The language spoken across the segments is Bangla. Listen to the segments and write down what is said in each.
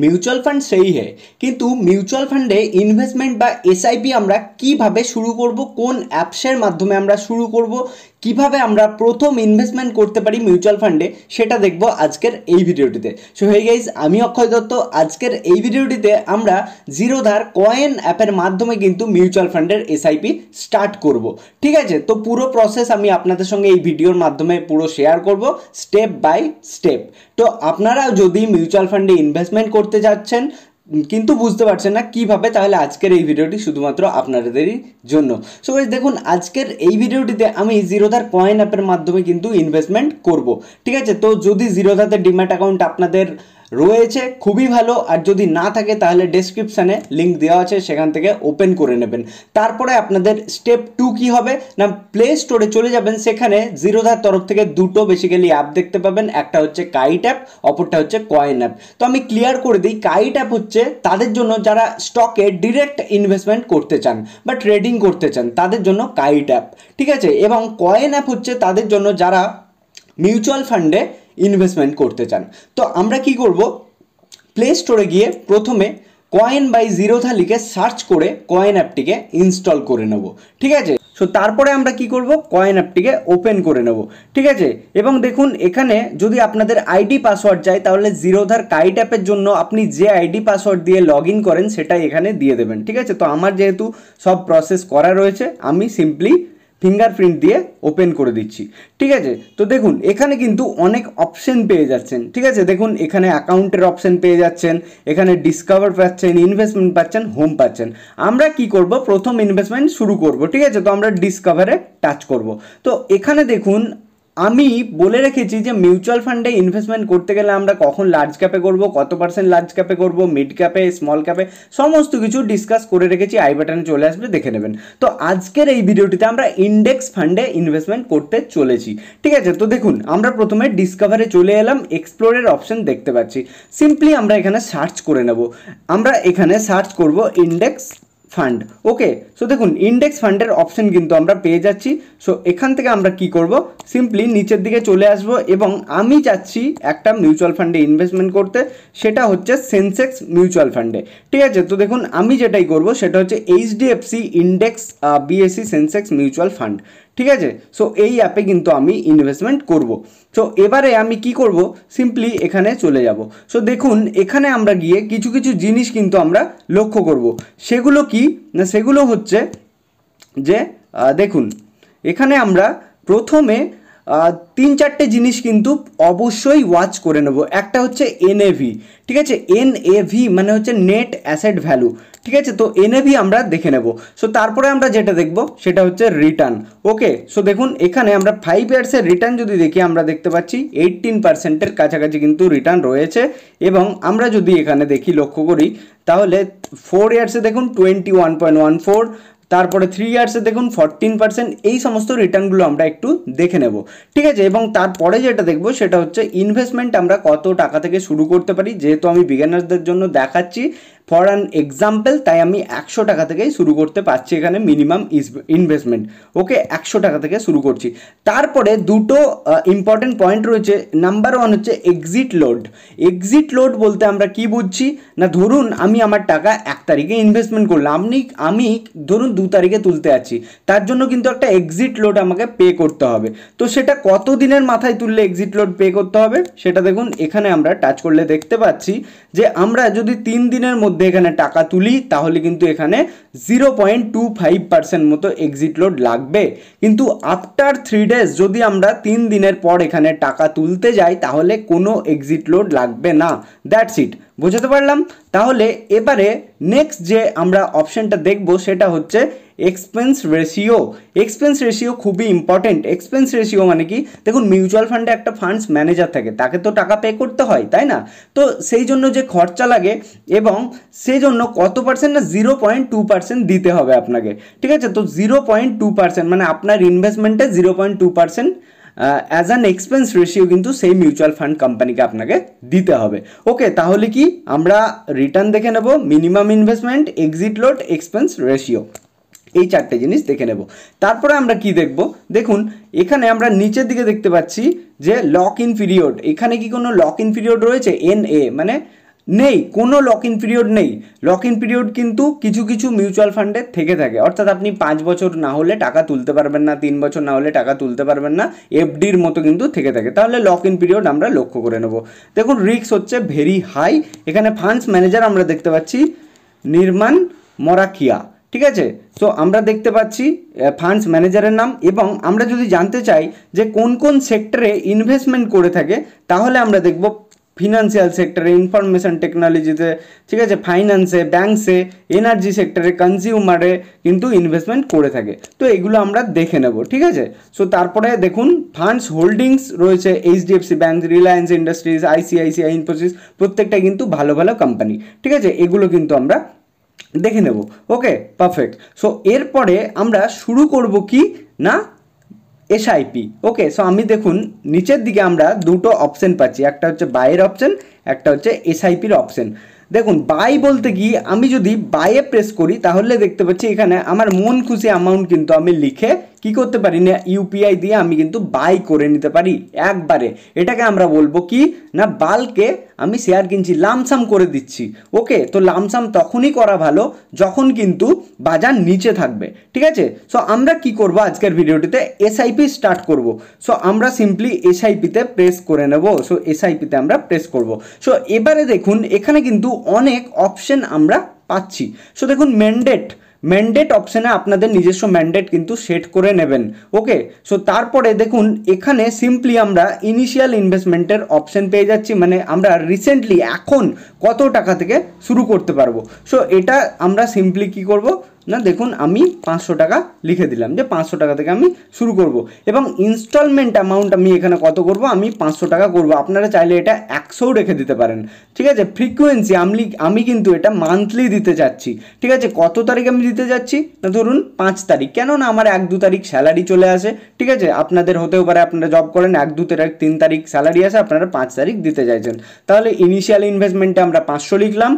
মিউচুয়াল ফান্ড সেই है কিন্তু মিউচুয়াল ফান্ডে ইনভেস্টমেন্ট বা এসআইপি আমরা কিভাবে শুরু করব, কোন অ্যাপসের মাধ্যমে আমরা শুরু করব, কিভাবে আমরা প্রথম ইনভেস্টমেন্ট করতে পারি মিউচুয়াল ফান্ডে সেটা দেখব আজকের এই ভিডিওটিতে। সো হে গাইজ, আমি অক্ষয় দত্ত। আজকের এই ভিডিওটিতে আমরা জিরোধার কয়েন অ্যাপের মাধ্যমে কিন্তু মিউচুয়াল ফান্ডের এসআইপি স্টার্ট করব। ঠিক আছে, তো পুরো প্রসেস আমি আপনাদের সঙ্গে এই ভিডিওর মাধ্যমে পুরো শেয়ার করব স্টেপ বাই স্টেপ। তো আপনারা যদি মিউচুয়াল ফান্ডে ইনভেস্টমেন্ট করতে যাচ্ছেন কিন্তু বুঝতে পারছেন না কিভাবে, তাহলে আজকের এই ভিডিওটি শুধুমাত্র আপনাদেরই জন্য। সো গাইস দেখুন, আজকের এই ভিডিওটিতে আমি জিরোধার কয়েন অ্যাপের মাধ্যমে কিন্তু ইনভেস্টমেন্ট করব। ঠিক আছে, তো যদি জিরোধাতে ডিম্যাট অ্যাকাউন্ট আপনাদের রয়েছে খুবই ভালো, আর যদি না থাকে তাহলে ডেসক্রিপশানে লিঙ্ক দেওয়া আছে, সেখান থেকে ওপেন করে নেবেন। তারপরে আপনাদের স্টেপ 2 কি হবে না, প্লে স্টোরে চলে যাবেন। সেখানে জিরোধার তরফ থেকে দুটো বেসিক্যালি অ্যাপ দেখতে পাবেন, একটা হচ্ছে কাইট অ্যাপ, অপরটা হচ্ছে কয়েন অ্যাপ। তো আমি ক্লিয়ার করে দিই, কাইট অ্যাপ হচ্ছে তাদের জন্য যারা স্টকে ডিরেক্ট ইনভেস্টমেন্ট করতে চান বা ট্রেডিং করতে চান, তাদের জন্য কাইট অ্যাপ। ঠিক আছে, এবং কয়েন অ্যাপ হচ্ছে তাদের জন্য যারা মিউচুয়াল ফান্ডে ইনভেস্টমেন্ট করতে চান। তো আমরা কি করব, প্লে স্টোরে গিয়ে প্রথমে কয়েন বাই জিরোধা লিখে সার্চ করে কয়েন অ্যাপটিকে ইনস্টল করে নেব। ঠিক আছে, সো তারপরে আমরা কি করব, কয়েন অ্যাপটিকে ওপেন করে নেব। ঠিক আছে, এবং দেখুন এখানে যদি আপনাদের আইডি পাসওয়ার্ড চাই, তাহলে জিরোধার কাইট অ্যাপের জন্য আপনি যে আইডি পাসওয়ার্ড দিয়ে লগ ইন করেন সেটাই এখানে দিয়ে দেবেন। ঠিক আছে, তো আমার যেহেতু সব প্রসেস করা রয়েছে, আমি সিম্পলি ফিঙ্গারপ্রিন্ট দিয়ে ওপেন করে দিচ্ছি। ঠিক আছে, তো দেখুন এখানে কিন্তু অনেক অপশন পেয়ে যাচ্ছেন। ঠিক আছে, দেখুন এখানে অ্যাকাউন্টের অপশন পেয়ে যাচ্ছেন, এখানে ডিসকভার পাচ্ছেন, ইনভেস্টমেন্ট পাচ্ছেন, হোম পাচ্ছেন। আমরা কি করব, প্রথম ইনভেস্টমেন্ট শুরু করব। ঠিক আছে, তো আমরা ডিসকভারে টাচ করব। তো এখানে দেখুন আমি বলে রেখেছি যে মিউচুয়াল ফান্ডে ইনভেস্টমেন্ট করতে গেলে আমরা কখন লার্জ ক্যাপে করব, কত পার্সেন্ট লার্জ ক্যাপে করব, মিড ক্যাপে, স্মল ক্যাপে, সমস্ত কিছু ডিসকাস করে রেখেছি। আই বাটনে চলে আসবে, দেখে নেবেন। তো আজকের এই ভিডিওটিতে আমরা ইন্ডেক্স ফান্ডে ইনভেস্টমেন্ট করতে চলেছি। ঠিক আছে, তো দেখুন আমরা প্রথমে ডিসকভারে চলে এলাম, এক্সপ্লোরের অপশন দেখতে পাচ্ছি। সিম্পলি আমরা এখানে সার্চ করে নেব। আমরা এখানে সার্চ করব ইন্ডেক্স ফান্ড। ওকে, সো দেখুন ইন্ডেক্স ফান্ডের অপশন কিন্তু আমরা পেয়ে যাচ্ছি। সো এখান থেকে আমরা কি করব, সিম্পলি নিচের দিকে চলে আসব এবং আমি চাচ্ছি একটা মিউচুয়াল ফান্ডে ইনভেস্টমেন্ট করতে, সেটা হচ্ছে সেন্সেক্স মিউচুয়াল ফান্ডে। ঠিক আছে, তো দেখুন আমি যেটাই করব সেটা হচ্ছে HDFC index BSc Sensex mutual fund. ঠিক আছে, সো এই অ্যাপে কিন্তু আমি ইনভেস্টমেন্ট করব। সো এবারে আমি কি করব, সিম্পলি এখানে চলে যাব। সো দেখুন এখানে আমরা গিয়ে কিছু কিছু জিনিস কিন্তু আমরা লক্ষ্য করব। সেগুলো কি না, সেগুলো হচ্ছে যে দেখুন এখানে আমরা প্রথমে 3-4টে জিনিস কিন্তু অবশ্যই ওয়াচ করে নেব। একটা হচ্ছে এনএভি। ঠিক আছে, এনএভি মানে হচ্ছে নেট অ্যাসেট ভ্যালু। ঠিক আছে, তো এনএভি আমরা দেখে নেব। সো তারপরে আমরা যেটা দেখব সেটা হচ্ছে রিটার্ন। ওকে, সো দেখুন এখানে আমরা 5 ইয়ার্সের রিটার্ন যদি দেখি, আমরা দেখতে পাচ্ছি 18%-এর কাছাকাছি কিন্তু রিটার্ন রয়েছে। এবং আমরা যদি এখানে দেখি, লক্ষ্য করি, তাহলে 4 ইয়ার্সে দেখুন 21.14, তারপরে 3 ইয়ার্সে দেখুন 14%। এই সমস্ত রিটার্নগুলো আমরা একটু দেখে নেব। ঠিক আছে, এবং তারপরে যেটা দেখব সেটা হচ্ছে ইনভেস্টমেন্ট আমরা কত টাকা থেকে শুরু করতে পারি। যেহেতু আমি বিগিনারদের জন্য দেখাচ্ছি ফর অ্যান এক্সাম্পল, তাই আমি 100 টাকা থেকেই শুরু করতে পারছি। এখানে মিনিমাম ইনভেস্টমেন্ট। ওকে, 100 টাকা থেকে শুরু করছি। তারপরে দুটো ইম্পর্টেন্ট পয়েন্ট রয়েছে। নাম্বার 1 হচ্ছে এক্সিট লোড। এক্সিট লোড বলতে আমরা কি বুঝছি না, ধরুন আমি আমার টাকা 1 তারিখে ইনভেস্টমেন্ট করলাম, আমি ধরুন 2 তারিখে তুলতে আছি, তার জন্য কিন্তু একটা এক্সিট লোড আমাকে পে করতে হবে। তো সেটা কত দিনের মাথায় তুললে এক্সিট লোড পে করতে হবে সেটা দেখুন এখানে আমরা টাচ করলে দেখতে পাচ্ছি যে আমরা যদি 3 দিনের মধ্যে এখানে টাকা তুলি, তাহলে কিন্তু এখানে 0.25% মতো এক্সিট লোড লাগবে। কিন্তু আফটার 3 ডেজ যদি আমরা 3 দিনের পর এখানে টাকা তুলতে যাই, তাহলে কোনো এক্সিট লোড লাগবে না। দ্যাটস ইট, বুঝতে পারলাম। তাহলে এবারে নেক্সট যে আমরা অপশনটা দেখব সেটা হচ্ছে এক্সপেন্স রেশিও। এক্সপেন্স রেশিও খুবই ইম্পর্টেন্ট। এক্সপেন্স রেশিও মানে কি, দেখুন মিউচুয়াল ফান্ডে একটা ফান্ডস ম্যানেজার থাকে, তাকে তো টাকা পে করতে হয়, তাই না? তো সেই জন্য যে খরচা লাগে এবং সেই জন্য কত পার্সেন্ট না 0.2% দিতে হবে আপনাকে। ঠিক আছে, তো 0.2% মানে আপনার ইনভেস্টমেন্টে 0.2% অ্যাজ অ্যান এক্সপেন্স রেশিও কিন্তু সেই মিউচুয়াল ফান্ড কোম্পানিকে আপনাকে দিতে হবে। ওকে, তাহলে কি আমরা রিটার্ন দেখে নেব, minimum investment, exit load, expense ratio, এই 4টে জিনিস দেখে নেব। তারপরে আমরা কি দেখব, দেখুন এখানে আমরা নিচের দিকে দেখতে পাচ্ছি যে লক ইন পিরিয়ড। এখানে কি কোনো লক ইন পিরিয়ড রয়েছে? NA মানে নেই, কোনো লক ইন পিরিয়ড নেই। লক ইন পিরিয়ড কিন্তু কিছু কিছু মিউচুয়াল ফান্ডে থেকে থাকে, অর্থাৎ আপনি 5 বছর না হলে টাকা তুলতে পারবেন না, 3 বছর না হলে টাকা তুলতে পারবেন না, এফডির মতো কিন্তু থেকে থাকে। তাহলে লক ইন পিরিয়ড আমরা লক্ষ্য করে নেব। দেখুন রিস্ক হচ্ছে ভেরি হাই। এখানে ফান্ডস ম্যানেজার আমরা দেখতে পাচ্ছি নির্মাণ মরাকিয়া, ঠিক আছে। তো আমরা দেখতে পাচ্ছি ফান্ডস ম্যানেজারের নাম, এবং আমরা যদি জানতে চাই যে কোন কোন সেক্টরে ইনভেস্টমেন্ট করে থাকে, তাহলে আমরা দেখব ফিনান্সিয়াল সেক্টরে, ইনফরমেশন টেকনোলজিতে, ঠিক আছে, ফাইন্যান্সে, ব্যাঙ্কসে, এনার্জি সেক্টরে, কনজিউমারে কিন্তু ইনভেস্টমেন্ট করে থাকে। তো এগুলো আমরা দেখে নেব, ঠিক আছে। সো তারপরে দেখুন ফান্ডস হোল্ডিংস রয়েছে HDFC bank, Reliance industries, ICICI, Infosys, প্রত্যেকটা কিন্তু ভালো ভালো কোম্পানি, ঠিক আছে। এগুলো কিন্তু আমরা দেখে নেব। ওকে, পারফেক্ট। সো এরপরে আমরা শুরু করব কি না, এসআইপি। ওকে, সো আমি দেখুন নিচের দিকে আমরা দুটো অপশন পাচ্ছি, একটা হচ্ছে বাইয়ের অপশন, একটা হচ্ছে এসআইপির অপশন। দেখুন বাই বলতে কি, আমি যদি বাইয়ে প্রেস করি তাহলে দেখতে পাচ্ছি এখানে আমার মন খুশি অ্যামাউন্ট কিন্তু আমি লিখে কি করতে পারি না, ইউপিআই দিয়ে আমি কিন্তু বাই করে নিতে পারি একবারে। এটাকে আমরা বলবো কি না, বাল্কে আমি শেয়ার কিনছি, লামসাম করে দিচ্ছি। ওকে, তো লামসাম তখনই করা ভালো যখন কিন্তু বাজার নিচে থাকবে, ঠিক আছে। সো আমরা কি করব আজকের ভিডিওটিতে, এসআইপি স্টার্ট করব। সো আমরা সিম্পলি এসআইপিতে প্রেস করে নেব। সো এসআইপিতে আমরা প্রেস করব। সো এবারে দেখুন এখানে কিন্তু অনেক অপশন আমরা পাচ্ছি। সো দেখুন ম্যান্ডেট অপশানে আপনাদের নিজস্ব ম্যান্ডেট কিন্তু সেট করে নেবেন। ওকে, সো তারপরে দেখুন এখানে সিম্পলি আমরা ইনিশিয়াল ইনভেস্টমেন্টের অপশন পেয়ে যাচ্ছি, মানে আমরা রিসেন্টলি এখন কত টাকা থেকে শুরু করতে পারবো। সো এটা আমরা সিম্পলি কি করব না, দেখুন আমি 500 টাকা লিখে দিলাম যে 500 টাকা থেকে আমি শুরু করব, এবং ইনস্টলমেন্ট অ্যামাউন্ট আমি এখানে কত করব, আমি 500 টাকা করব। আপনারা চাইলে এটা 100ও রেখে দিতে পারেন, ঠিক আছে। ফ্রিকোয়েন্সি আমি কিন্তু এটা মান্থলি দিতে যাচ্ছি, ঠিক আছে। কত তারিখ আমি দিতে যাচ্ছি না, ধরুন 5 তারিখ, কেন না আমার 1-2 তারিখ স্যালারি চলে আসে, ঠিক আছে। আপনাদের হতেও পারে আপনারা জব করেন 1-2 তারিখ, 3 তারিখ স্যালারি আসে, আপনারা 5 তারিখ দিতে চাইছেন। তাহলে ইনিশিয়াল ইনভেস্টমেন্টে আমরা 500 লিখলাম,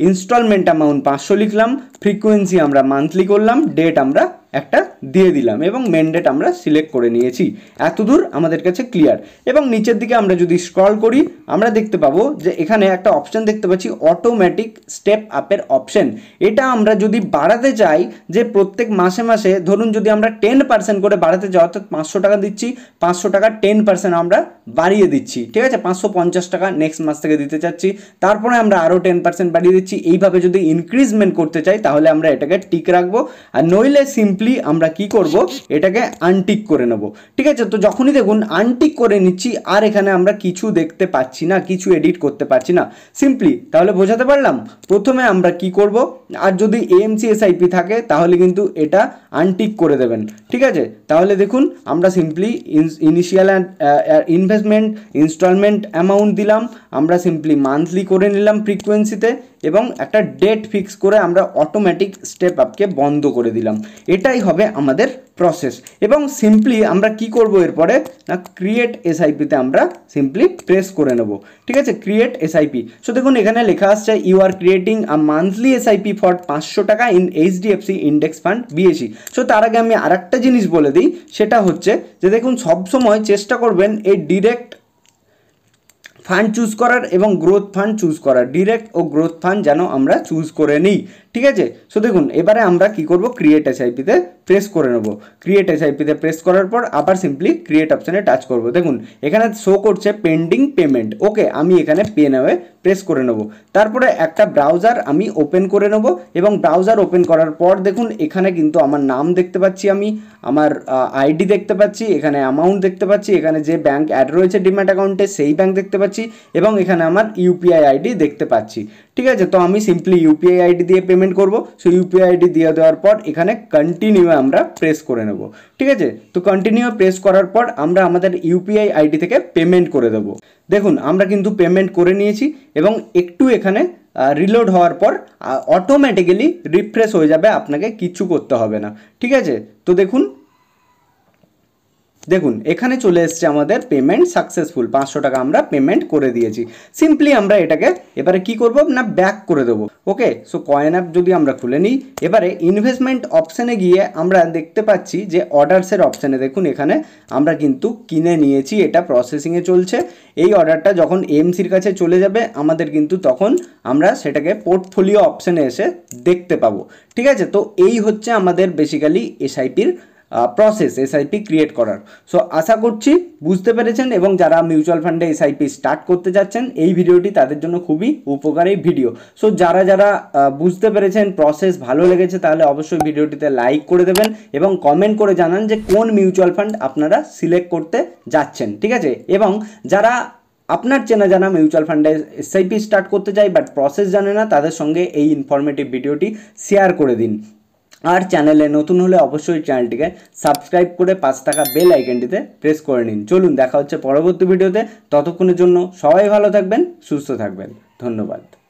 ইনস্টলমেন্ট অ্যামাউন্ট 500 লিখলাম, ফ্রিকোয়েন্সি আমরা মান্থলি করলাম, ডেট আমরা একটা দিয়ে দিলাম, এবং মেন ডেট আমরা সিলেক্ট করে নিয়েছি। এতদূর আমাদের কাছে ক্লিয়ার। এবং নিচের দিকে আমরা যদি স্ক্রল করি আমরা দেখতে পাবো যে এখানে একটা অপশন দেখতে পাচ্ছি অটোমেটিক স্টেপ আপের অপশন। এটা আমরা যদি বাড়াতে চাই, যে প্রত্যেক মাসে মাসে ধরুন যদি আমরা 10% করে বাড়াতে চাই, অর্থাৎ 500 টাকা দিচ্ছি, 500 টাকা 10% আমরা বাড়িয়ে দিচ্ছি, ঠিক আছে। 550 টাকা নেক্সট মাস থেকে দিতে চাচ্ছি, তারপরে আমরা আরও 10% বাড়িয়ে দিচ্ছি। এইভাবে যদি ইনক্রিজমেন্ট করতে চাই তাহলে আমরা এটাকে টিক রাখবো, আর নইলে সিম্পলি আমরা কি করব, এটাকে আনটিক করে নেব, ঠিক আছে। তো যখনই দেখুন আনটিক করে নিচ্ছি, আর এখানে আমরা কিছু দেখতে পাচ্ছি না, কিছু এডিট করতে পারছি না সিম্পলি। তাহলে বোঝাতে পারলাম, প্রথমে আমরা কি করব, আর যদি এএমসি এসআইপি থাকে তাহলে কিন্তু এটা আনটিক করে দেবেন, ঠিক আছে। তাহলে দেখুন আমরা simply initial investment, instalment amount দিলাম, আমরা সিম্পলি মান্থলি করে নিলাম ফ্রিকোয়েন্সিতে, এবং একটা ডেট ফিক্স করে আমরা অটোমেটিক স্টেপ আপকে বন্ধ করে দিলাম। এটাই হবে আমাদের প্রসেস। এবং সিম্পলি আমরা কি করব এরপরে না, ক্রিয়েট এসআইপিতে আমরা সিম্পলি প্রেস করে নেব, ঠিক আছে। Create SIP. সো দেখুন এখানে লেখা আসছে you are creating a monthly SIP for 500 টাকা in HDFC index fund BAC. So তার আগে আমি আরেকটা জিনিস বলে দিই, সেটা হচ্ছে যে দেখুন সবসময় চেষ্টা করবেন এই ডিরেক্ট ফান্ড চুজ করার এবং গ্রোথ ফান্ড চুজ করার, ডিরেক্ট ও গ্রোথ ফান্ড যেন আমরা চুজ করে নিই, ঠিক আছে। সো দেখুন এবারে আমরা কি করব, ক্রিয়েট এসআইপিতে প্রেস করে নেব। ক্রিয়েট এসআইপিতে প্রেস করার পর আবার সিম্পলি ক্রিয়েট অপশানে টাচ করব। দেখুন এখানে শো করছে পেন্ডিং পেমেন্ট। ওকে, আমি এখানে পে নাওয়ে প্রেস করে নেব। তারপরে একটা ব্রাউজার আমি ওপেন করে নেব, এবং ব্রাউজার ওপেন করার পর দেখুন এখানে কিন্তু আমার নাম দেখতে পাচ্ছি, আমি আমার আইডি দেখতে পাচ্ছি, এখানে অ্যামাউন্ট দেখতে পাচ্ছি, এখানে যে ব্যাঙ্ক অ্যাড রয়েছে ডিম্যাট অ্যাকাউন্টে সেই ব্যাঙ্ক দেখতে পাচ্ছি, এবং এখানে আমার ইউপিআই আইডি দেখতে পাচ্ছি, ঠিক আছে। তো আমি সিম্পলি ইউপিআই আইডি দিয়ে পেমেন্ট করব। সো ইউপিআই আইডি দিয়ে দেওয়ার পর এখানে কন্টিনিউ আমরা প্রেস করে নেব, ঠিক আছে। তো কন্টিনিউ প্রেস করার পর আমরা আমাদের ইউপিআই আইডি থেকে পেমেন্ট করে দেব। দেখুন আমরা কিন্তু পেমেন্ট করে নিয়েছি, এবং একটু এখানে রিলোড হওয়ার পর অটোমেটিক্যালি রিফ্রেশ হয়ে যাবে, আপনাকে কিচ্ছু করতে হবে না, ঠিক আছে। তো দেখুন দেখুন এখানে চলে এসছে আমাদের পেমেন্ট সাকসেসফুল, 500 টাকা আমরা পেমেন্ট করে দিয়েছি। সিম্পলি আমরা এটাকে এবারে কি করব না ব্যাক করে দেবো। ওকে, সো কয়েন অ্যাপ যদি আমরা খুলে নিই, এবারে ইনভেস্টমেন্ট অপশানে গিয়ে আমরা দেখতে পাচ্ছি যে অর্ডারসের অপশানে দেখুন এখানে আমরা কিন্তু কিনে নিয়েছি, এটা প্রসেসিংয়ে চলছে। এই অর্ডারটা যখন এমসির কাছে চলে যাবে আমাদের কিন্তু তখন আমরা সেটাকে পোর্টফোলিও অপশানে এসে দেখতে পাবো। ঠিক আছে, তো এই হচ্ছে আমাদের বেসিক্যালি এসআইপির প্রসেস, এসআইপি ক্রিয়েট করার। সো আশা করছি বুঝতে পেরেছেন, এবং যারা মিউচুয়াল ফান্ডে এসআইপি স্টার্ট করতে যাচ্ছেন এই ভিডিওটি তাদের জন্য খুবই উপকারী ভিডিও। সো যারা যারা বুঝতে পেরেছেন, প্রসেস ভালো লেগেছে, তাহলে অবশ্যই ভিডিওটিতে লাইক করে দেবেন এবং কমেন্ট করে জানান যে কোন মিউচুয়াল ফান্ড আপনারা সিলেক্ট করতে যাচ্ছেন। ঠিক আছে, এবং যারা আপনার চেনা জানা মিউচুয়াল ফান্ডে এসআইপি স্টার্ট করতে চাই বাট প্রসেস জানে না, তাদের সঙ্গে এই ইনফরমেটিভ ভিডিওটি শেয়ার করে দিন। আর চ্যানেলে নতুন হলে অবশ্যই চ্যানেলটিকে সাবস্ক্রাইব করে 5 টাকা বেল আইকনটিতে প্রেস করে নিন। চলুন দেখা হচ্ছে পরবর্তী ভিডিওতে, ততক্ষণের জন্য সবাই ভালো থাকবেন, সুস্থ থাকবেন, ধন্যবাদ।